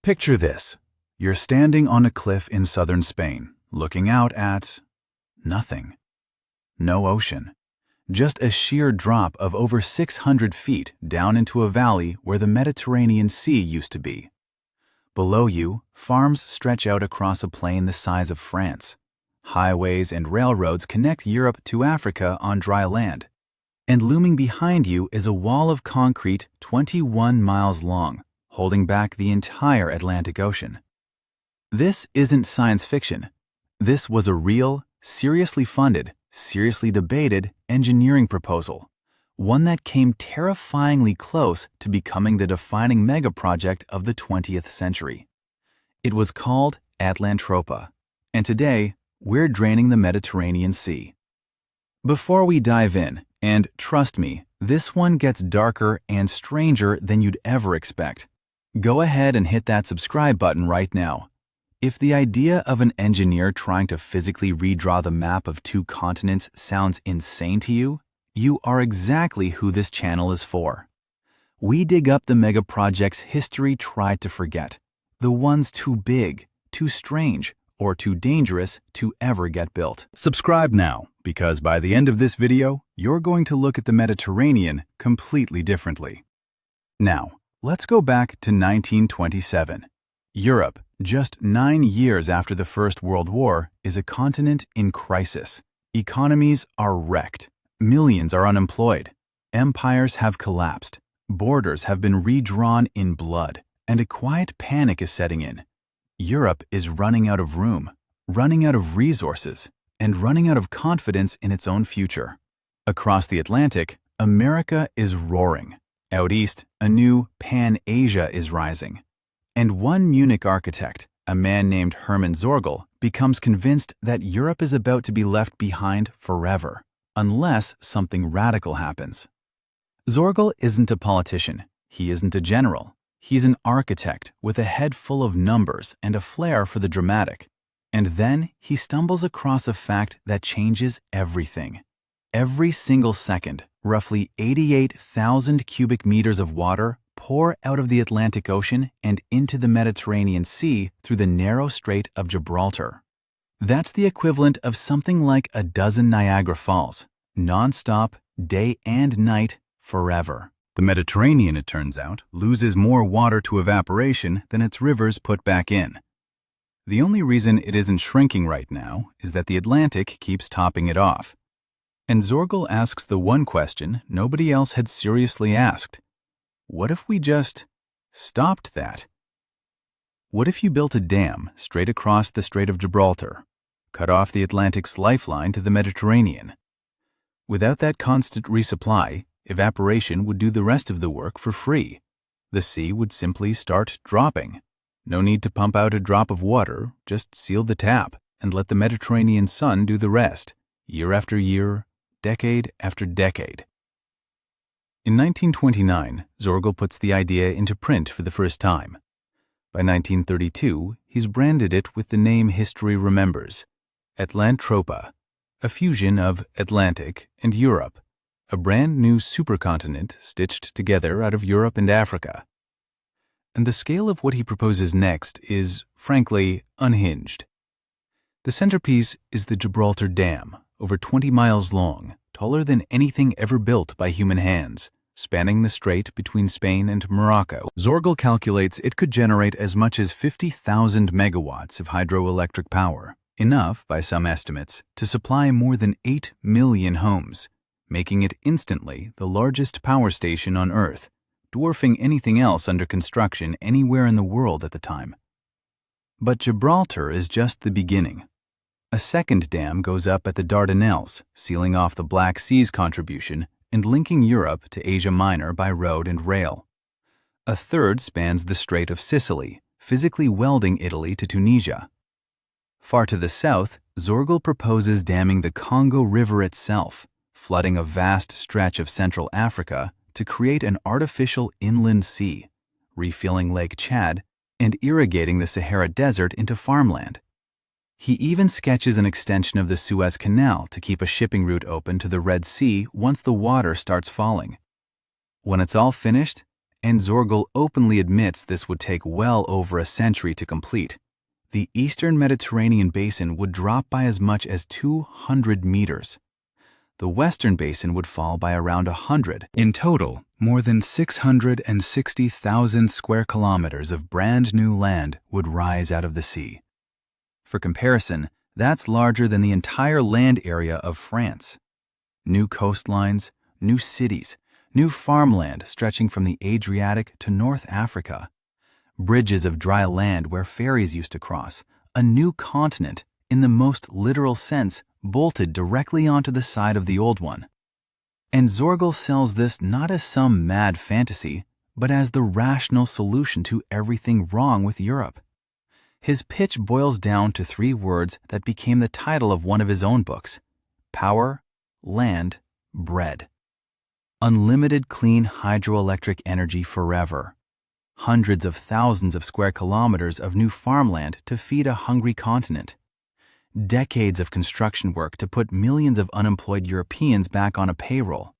Picture this. You're standing on a cliff in southern Spain, looking out at nothing. No ocean. Just a sheer drop of over 600 feet down into a valley where the Mediterranean Sea used to be. Below you, farms stretch out across a plain the size of France. Highways and railroads connect Europe to Africa on dry land. And looming behind you is a wall of concrete 21 miles long, holding back the entire Atlantic Ocean. This isn't science fiction. This was a real, seriously funded, seriously debated engineering proposal, one that came terrifyingly close to becoming the defining megaproject of the 20th century. It was called Atlantropa, and today we're draining the Mediterranean Sea. Before we dive in, and trust me, this one gets darker and stranger than you'd ever expect, go ahead and hit that subscribe button right now. If the idea of an engineer trying to physically redraw the map of two continents sounds insane to you, you are exactly who this channel is for. We dig up the megaprojects history tried to forget, the ones too big, too strange, or too dangerous to ever get built. Subscribe now, because by the end of this video, you're going to look at the Mediterranean completely differently. Now, let's go back to 1927. Europe, just 9 years after the First World War, is a continent in crisis. Economies are wrecked. Millions are unemployed. Empires have collapsed. Borders have been redrawn in blood, and a quiet panic is setting in. Europe is running out of room, running out of resources, and running out of confidence in its own future. Across the Atlantic, America is roaring. Out east, a new Pan-Asia is rising. And one Munich architect, a man named Herman Sörgel, becomes convinced that Europe is about to be left behind forever, unless something radical happens. Sörgel isn't a politician. He isn't a general. He's an architect with a head full of numbers and a flair for the dramatic. And then he stumbles across a fact that changes everything. Every single second, roughly 88,000 cubic meters of water pour out of the Atlantic Ocean and into the Mediterranean Sea through the narrow Strait of Gibraltar. That's the equivalent of something like a dozen Niagara Falls, non-stop, day and night, forever. The Mediterranean, it turns out, loses more water to evaporation than its rivers put back in. The only reason it isn't shrinking right now is that the Atlantic keeps topping it off. And Sörgel asks the one question nobody else had seriously asked. What if we just stopped that? What if you built a dam straight across the Strait of Gibraltar, cut off the Atlantic's lifeline to the Mediterranean? Without that constant resupply, evaporation would do the rest of the work for free. The sea would simply start dropping. No need to pump out a drop of water, just seal the tap and let the Mediterranean sun do the rest, year after year, decade after decade. In 1929, Sörgel puts the idea into print for the first time. By 1932, he's branded it with the name history remembers, Atlantropa, a fusion of Atlantic and Europe, a brand new supercontinent stitched together out of Europe and Africa. And the scale of what he proposes next is, frankly, unhinged. The centerpiece is the Gibraltar Dam, over 20 miles long, taller than anything ever built by human hands, spanning the strait between Spain and Morocco. Sörgel calculates it could generate as much as 50,000 megawatts of hydroelectric power, enough, by some estimates, to supply more than 8 million homes, making it instantly the largest power station on Earth, dwarfing anything else under construction anywhere in the world at the time. But Gibraltar is just the beginning. A second dam goes up at the Dardanelles, sealing off the Black Sea's contribution and linking Europe to Asia Minor by road and rail. A third spans the Strait of Sicily, physically welding Italy to Tunisia. Far to the south, Sörgel proposes damming the Congo River itself, flooding a vast stretch of Central Africa to create an artificial inland sea, refilling Lake Chad and irrigating the Sahara Desert into farmland. He even sketches an extension of the Suez Canal to keep a shipping route open to the Red Sea once the water starts falling. When it's all finished, and Sörgel openly admits this would take well over a century to complete. The eastern Mediterranean basin would drop by as much as 200 meters. The western basin would fall by around 100. In total, more than 660,000 square kilometers of brand new land would rise out of the sea. For comparison, that's larger than the entire land area of France. New coastlines, new cities, new farmland stretching from the Adriatic to North Africa. Bridges of dry land where ferries used to cross, a new continent, in the most literal sense, bolted directly onto the side of the old one. And Sörgel sells this not as some mad fantasy, but as the rational solution to everything wrong with Europe. His pitch boils down to 3 words that became the title of one of his own books: power, land, bread. Unlimited clean hydroelectric energy forever. Hundreds of thousands of square kilometers of new farmland to feed a hungry continent. Decades of construction work to put millions of unemployed Europeans back on a payroll.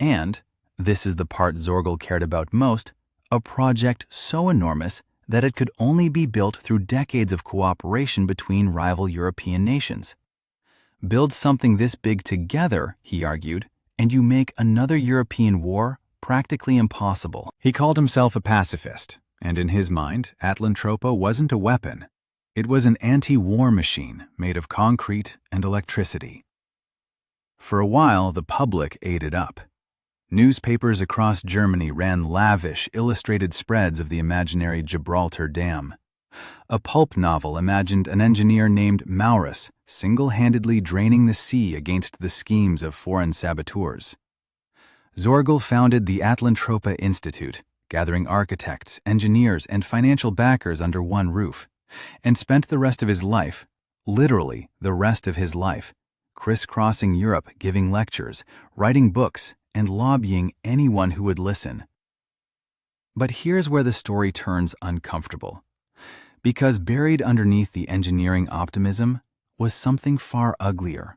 And, this is the part Sörgel cared about most, a project so enormous that it could only be built through decades of cooperation between rival European nations. Build something this big together, he argued, and you make another European war practically impossible. He called himself a pacifist, and in his mind, Atlantropa wasn't a weapon. It was an anti-war machine made of concrete and electricity. For a while, the public ate it up. Newspapers across Germany ran lavish, illustrated spreads of the imaginary Gibraltar Dam. A pulp novel imagined an engineer named Maurus single-handedly draining the sea against the schemes of foreign saboteurs. Sörgel founded the Atlantropa Institute, gathering architects, engineers, and financial backers under one roof, and spent the rest of his life, literally the rest of his life, crisscrossing Europe giving lectures, writing books, and lobbying anyone who would listen. But here's where the story turns uncomfortable. Because buried underneath the engineering optimism was something far uglier.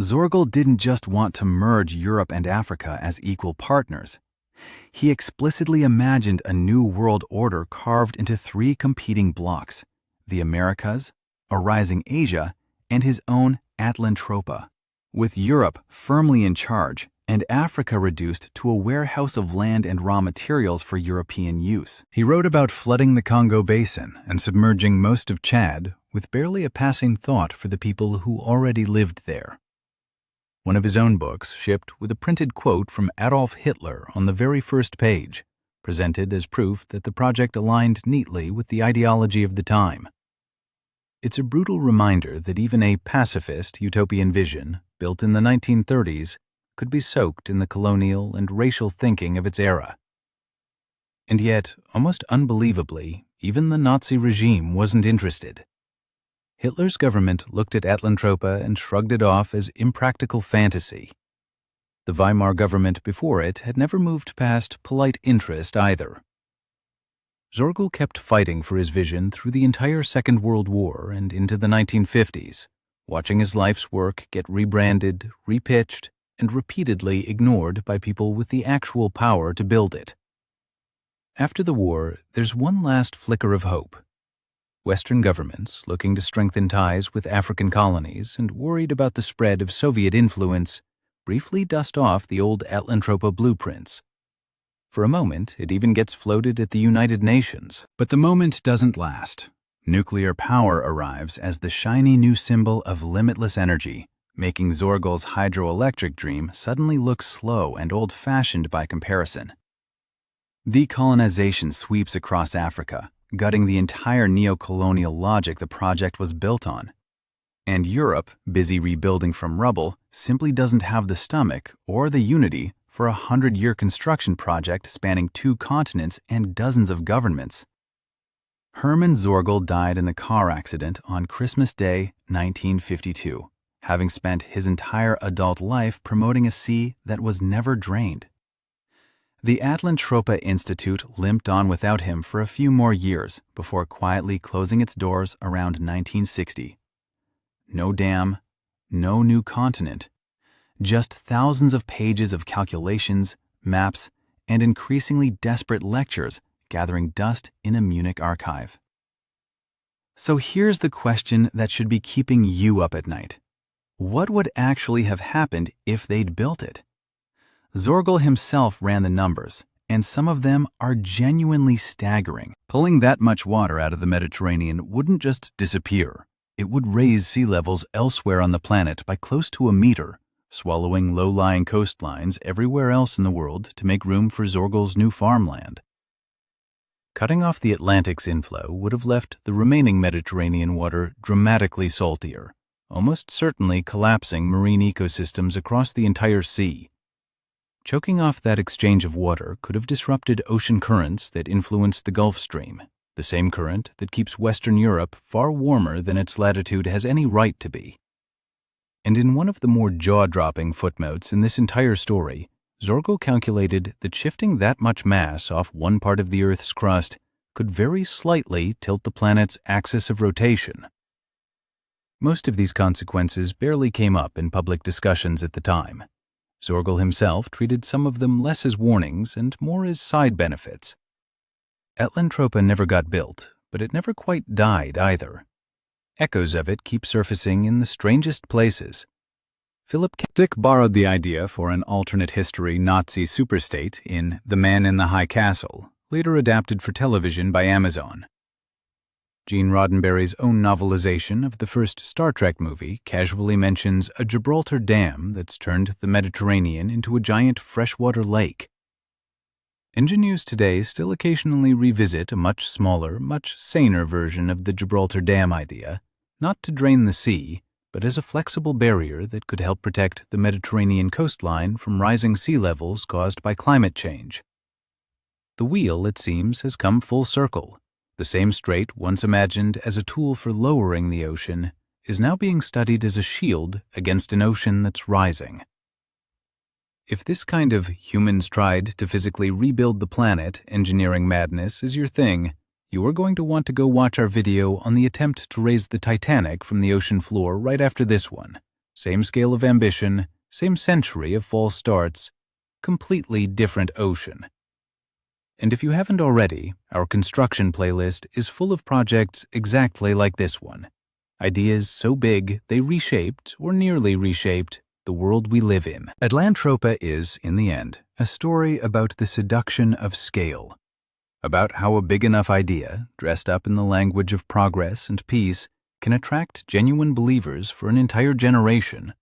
Sörgel didn't just want to merge Europe and Africa as equal partners. He explicitly imagined a new world order carved into 3 competing blocks: the Americas, a rising Asia, and his own Atlantropa, with Europe firmly in charge and Africa reduced to a warehouse of land and raw materials for European use. He wrote about flooding the Congo Basin and submerging most of Chad with barely a passing thought for the people who already lived there. One of his own books shipped with a printed quote from Adolf Hitler on the very first page, presented as proof that the project aligned neatly with the ideology of the time. It's a brutal reminder that even a pacifist utopian vision, built in the 1930s, could be soaked in the colonial and racial thinking of its era. And yet, almost unbelievably, even the Nazi regime wasn't interested. Hitler's government looked at Atlantropa and shrugged it off as impractical fantasy. The Weimar government before it had never moved past polite interest either. Sörgel kept fighting for his vision through the entire Second World War and into the 1950s, watching his life's work get rebranded, repitched, and repeatedly ignored by people with the actual power to build it. After the war, there's one last flicker of hope. Western governments, looking to strengthen ties with African colonies and worried about the spread of Soviet influence, briefly dust off the old Atlantropa blueprints. For a moment, it even gets floated at the United Nations. But the moment doesn't last. Nuclear power arrives as the shiny new symbol of limitless energy, making Sörgel's hydroelectric dream suddenly look slow and old-fashioned by comparison. Decolonization sweeps across Africa, gutting the entire neo-colonial logic the project was built on. And Europe, busy rebuilding from rubble, simply doesn't have the stomach or the unity for a 100-year construction project spanning 2 continents and dozens of governments. Herman Sörgel died in the car accident on Christmas Day, 1952, having spent his entire adult life promoting a sea that was never drained. The Atlantropa Institute limped on without him for a few more years before quietly closing its doors around 1960. No dam, no new continent, just thousands of pages of calculations, maps, and increasingly desperate lectures gathering dust in a Munich archive. So here's the question that should be keeping you up at night. What would actually have happened if they'd built it? Sörgel himself ran the numbers, and some of them are genuinely staggering. Pulling that much water out of the Mediterranean wouldn't just disappear. It would raise sea levels elsewhere on the planet by close to a meter, swallowing low-lying coastlines everywhere else in the world to make room for Sörgel's new farmland. Cutting off the Atlantic's inflow would have left the remaining Mediterranean water dramatically saltier, almost certainly collapsing marine ecosystems across the entire sea. Choking off that exchange of water could have disrupted ocean currents that influenced the Gulf Stream, the same current that keeps Western Europe far warmer than its latitude has any right to be. And in one of the more jaw-dropping footnotes in this entire story, Sörgel calculated that shifting that much mass off one part of the Earth's crust could very slightly tilt the planet's axis of rotation. Most of these consequences barely came up in public discussions at the time. Sörgel himself treated some of them less as warnings and more as side benefits. Atlantropa never got built, but it never quite died either. Echoes of it keep surfacing in the strangest places. Philip K. Dick borrowed the idea for an alternate history Nazi superstate in The Man in the High Castle, later adapted for television by Amazon. Gene Roddenberry's own novelization of the first Star Trek movie casually mentions a Gibraltar dam that's turned the Mediterranean into a giant freshwater lake. Engineers today still occasionally revisit a much smaller, much saner version of the Gibraltar Dam idea, not to drain the sea, but as a flexible barrier that could help protect the Mediterranean coastline from rising sea levels caused by climate change. The wheel, it seems, has come full circle. The same strait once imagined as a tool for lowering the ocean is now being studied as a shield against an ocean that's rising. If this kind of humans tried to physically rebuild the planet engineering madness is your thing, you are going to want to go watch our video on the attempt to raise the Titanic from the ocean floor right after this one. Same scale of ambition, same century of false starts, completely different ocean. And if you haven't already, our construction playlist is full of projects exactly like this one. Ideas so big they reshaped, or nearly reshaped, the world we live in. Atlantropa is, in the end, a story about the seduction of scale. About how a big enough idea, dressed up in the language of progress and peace, can attract genuine believers for an entire generation,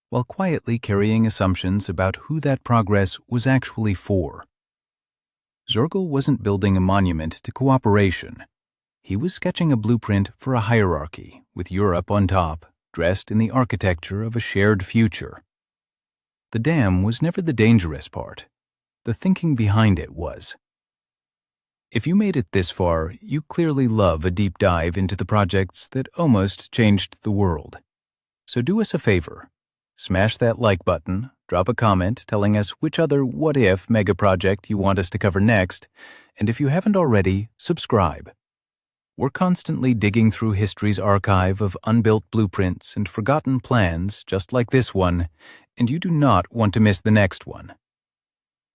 while quietly carrying assumptions about who that progress was actually for. Sörgel wasn't building a monument to cooperation. He was sketching a blueprint for a hierarchy, with Europe on top, dressed in the architecture of a shared future. The dam was never the dangerous part. The thinking behind it was. If you made it this far, you clearly love a deep dive into the projects that almost changed the world. So do us a favor. Smash that like button, drop a comment telling us which other what-if megaproject you want us to cover next, and if you haven't already, subscribe. We're constantly digging through history's archive of unbuilt blueprints and forgotten plans just like this one, and you do not want to miss the next one.